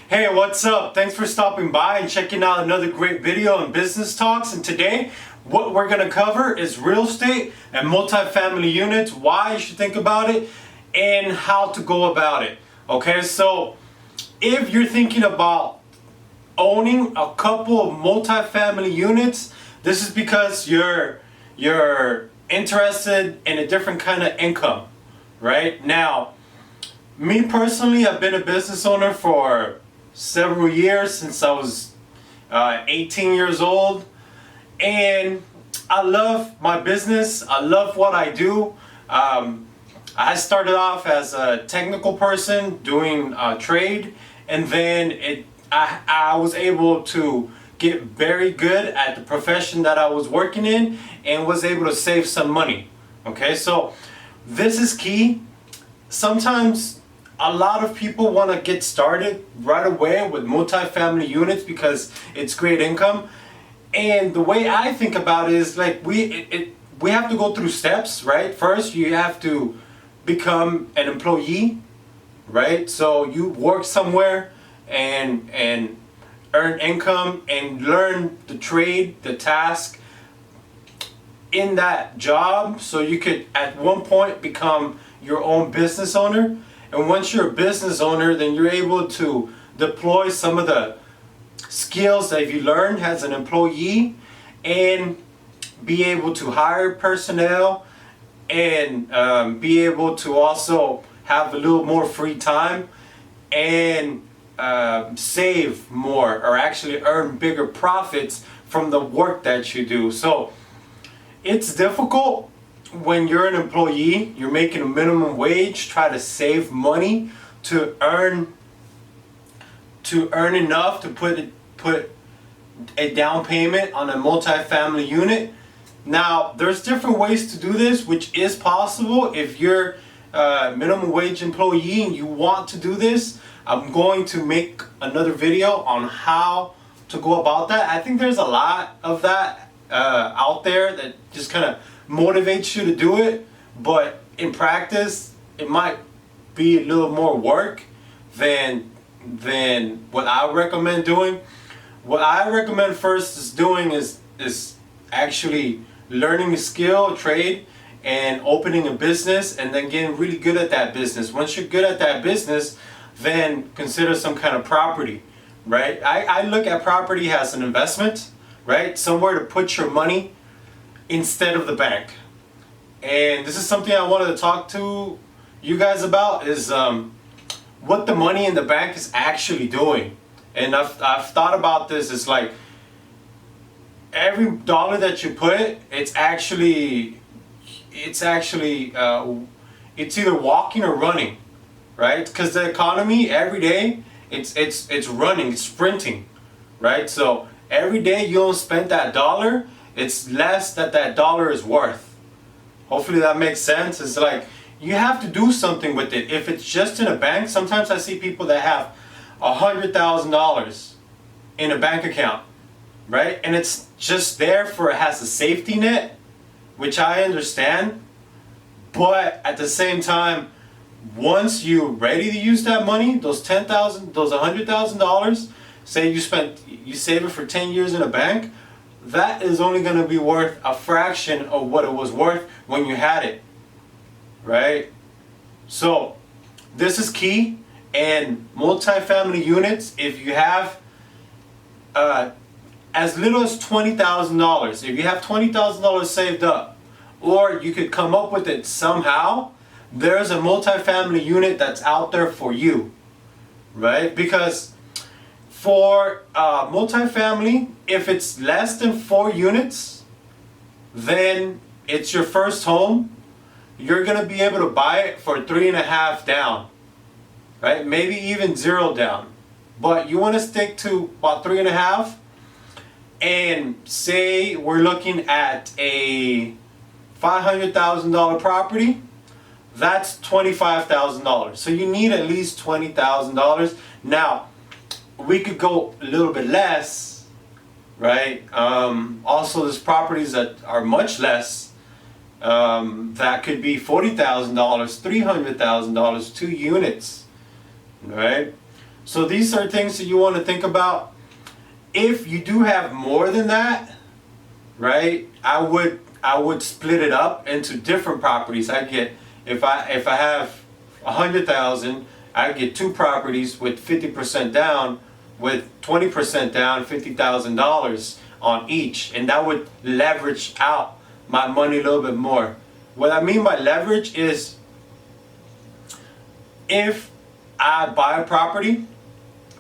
Hey, what's up? Thanks for stopping by and checking out another great video on Business Talks. And today, what we're going to cover is real estate and multifamily units, why you should think about it, and how to go about it. Okay, so if you're thinking about owning a couple of multifamily units, this is because you're interested in a different kind of income, right? Now, me personally, I've been a business owner for several years, since I was 18 years old, and I love my business. I love what I do. I started off as a technical person doing trade, and then I was able to get very good at the profession that I was working in and was able to save some money. Okay, so this is key. Sometimes a lot of people want to get started right away with multifamily units because it's great income. And the way I think about it is like we have to go through steps, right? First, you have to become an employee, right? So you work somewhere and earn income and learn the trade, the task in that job, so you could at one point become your own business owner. And once you're a business owner, then you're able to deploy some of the skills that you learned as an employee and be able to hire personnel and be able to also have a little more free time and save more, or actually earn bigger profits from the work that you do. So it's difficult when you're an employee, you're making a minimum wage, try to save money to earn enough to put a down payment on a multifamily unit. Now, there's different ways to do this, which is possible if you're a minimum wage employee and you want to do this. I'm going to make another video on how to go about that. I think there's a lot of that out there that just kind of motivates you to do it, but in practice it might be a little more work than what I recommend doing. What I recommend first is actually learning a skill, a trade, and opening a business, and then getting really good at that business. Once you're good at that business, then consider some kind of property, right? I look at property as an investment, right? Somewhere to put your money instead of the bank. And this is something I wanted to talk to you guys about, is what the money in the bank is actually doing. And I've thought about this. It's like every dollar that you put, it's either walking or running, right? Because the economy every day, it's running, it's sprinting, right? So every day you don't spend that dollar, it's less that dollar is worth. Hopefully that makes sense. It's like you have to do something with it. If it's just in a bank, sometimes I see people that have $100,000 in a bank account, right? And it's just there for, it has a safety net, which I understand. But at the same time, once you're ready to use that money, those $100,000, say you save it for 10 years in a bank, that is only going to be worth a fraction of what it was worth when you had it, right? So this is key. And multifamily units, if you have as little as $20,000, if you have $20,000 saved up, or you could come up with it somehow, there's a multifamily unit that's out there for you, right? Because for multifamily, if it's less than 4 units, then it's your first home. You're gonna be able to buy it for 3.5 down, right? Maybe even 0 down. But you want to stick to about 3.5. And say we're looking at a $500,000 property, that's $25,000. So you need at least $20,000. Now, we could go a little bit less, right? Also, there's properties that are much less. That could be $40,000, $300,000, 2 units, right? So these are things that you want to think about. If you do have more than that, right, I would split it up into different properties. I get, if I have 100,000, I get two properties with 50% down, with 20% down, $50,000 on each, and that would leverage out my money a little bit more. What I mean by leverage is, if I buy a property,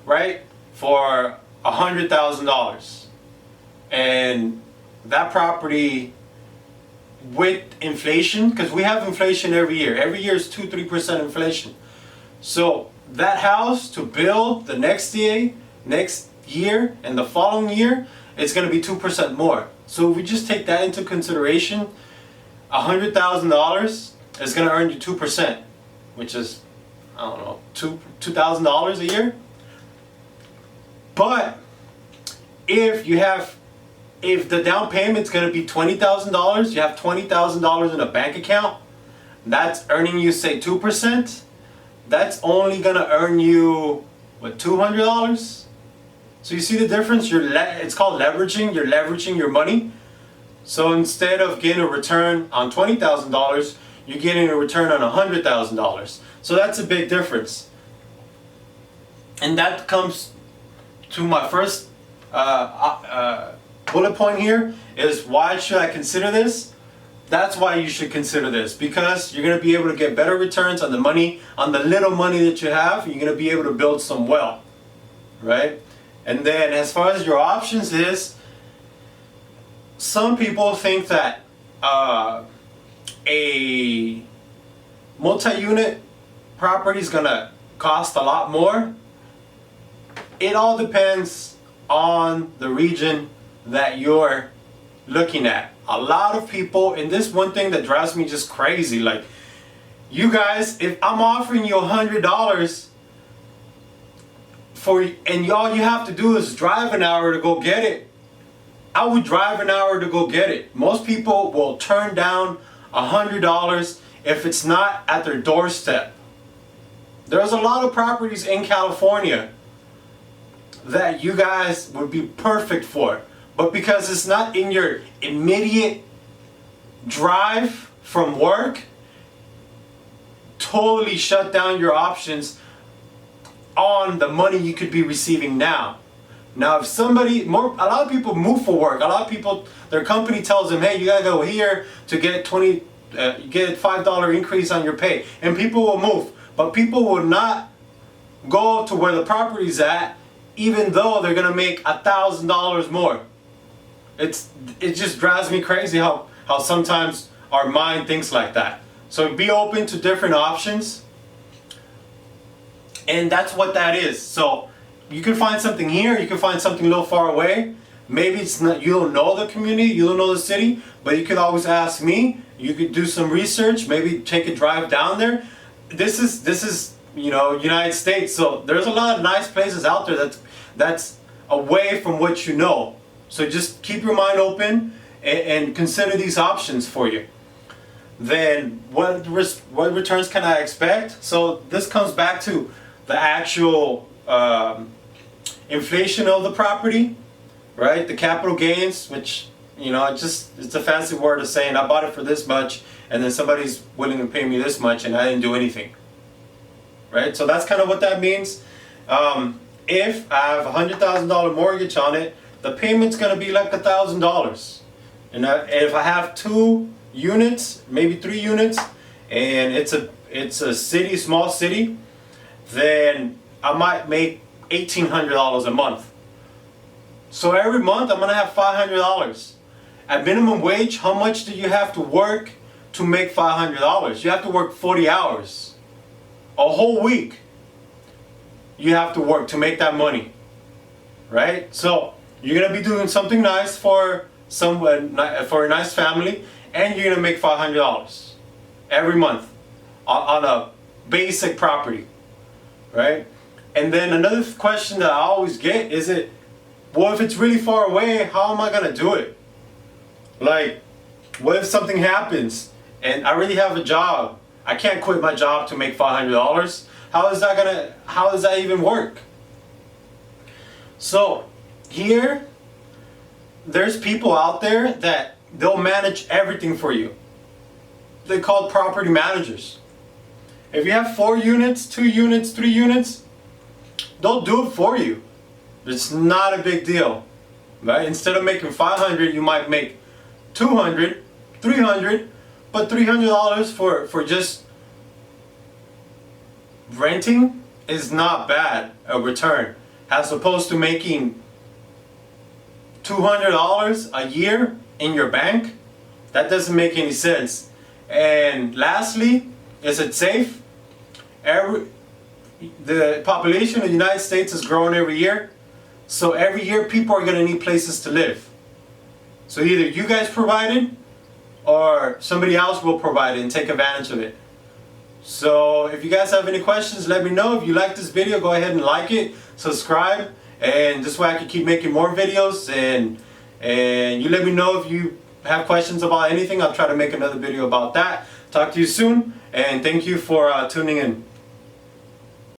right, for $100,000, and that property, with inflation, because we have inflation every year. Every year is 2-3% inflation. So that house to build the next year, and the following year, it's going to be 2% more. So if we just take that into consideration, $100,000 is going to earn you 2%, which is, I don't know, $2,000 a year. But if the down payment's going to be $20,000, you have $20,000 in a bank account, that's earning you, say, 2%, that's only going to earn you, what, $200? So you see the difference? It's called leveraging. You're leveraging your money. So instead of getting a return on $20,000, you're getting a return on $100,000. So that's a big difference. And that comes to my first bullet point here, is why should I consider this? That's why you should consider this, because you're going to be able to get better returns on the money, on the little money that you have. You're going to be able to build some wealth, right? And then as far as your options is, some people think that a multi-unit property is going to cost a lot more. It all depends on the region that you're looking at. A lot of people, and this one thing that drives me just crazy, like, you guys, if I'm offering you $100 and all you have to do is drive an hour to go get it, I would drive an hour to go get it. Most people will turn down $100 if it's not at their doorstep. There's a lot of properties in California that you guys would be perfect for, but because it's not in your immediate drive from work, totally shut down your options on the money you could be receiving now. Now, if a lot of people move for work. A lot of people, their company tells them, hey, you gotta go here to get get $5 increase on your pay, and people will move. But people will not go to where the property's at, even though they're gonna make $1,000 more. It just drives me crazy how sometimes our mind thinks like that. So be open to different options, and that's what that is. So you can find something here, you can find something a little far away. Maybe it's not, you don't know the community, you don't know the city, but you could always ask me. You could do some research, maybe take a drive down there. This is United States, so there's a lot of nice places out there that's away from what you know. So just keep your mind open and consider these options for you. Then what returns can I expect? So this comes back to the actual inflation of the property, right? The capital gains, which, it's a fancy word of saying I bought it for this much, and then somebody's willing to pay me this much, and I didn't do anything, right? So that's kind of what that means. If I have a $100,000 mortgage on it, the payment's gonna be like $1,000. And if I have 2 units, maybe 3 units, and it's a city, small city, then I might make $1,800 a month. So every month I'm gonna have $500. At minimum wage, how much do you have to work to make $500? You have to work 40 hours. A whole week you have to work to make that money, right? So you're gonna be doing something nice for a nice family, and you're gonna make $500 every month on a basic property, right? And then another question that I always get is well, if it's really far away, how am I gonna do it? Like, what if something happens and I really have a job? I can't quit my job to make $500. How does that even work? So here, there's people out there that they'll manage everything for you. They're called property managers. If you have 4 units, 2 units, 3 units, they'll do it for you. It's not a big deal, right? Instead of making 500, you might make 200, 300, but $300 for just renting is not bad a return, as opposed to making $200 a year in your bank. That doesn't make any sense. And lastly, is it safe? The population of the United States is growing every year, so every year people are going to need places to live. So either you guys provide it or somebody else will provide it and take advantage of it. So if you guys have any questions, let me know. If you like this video, go ahead and like it, subscribe, and this way I can keep making more videos. And you let me know if you have questions about anything. I'll try to make another video about that. Talk to you soon, and thank you for tuning in.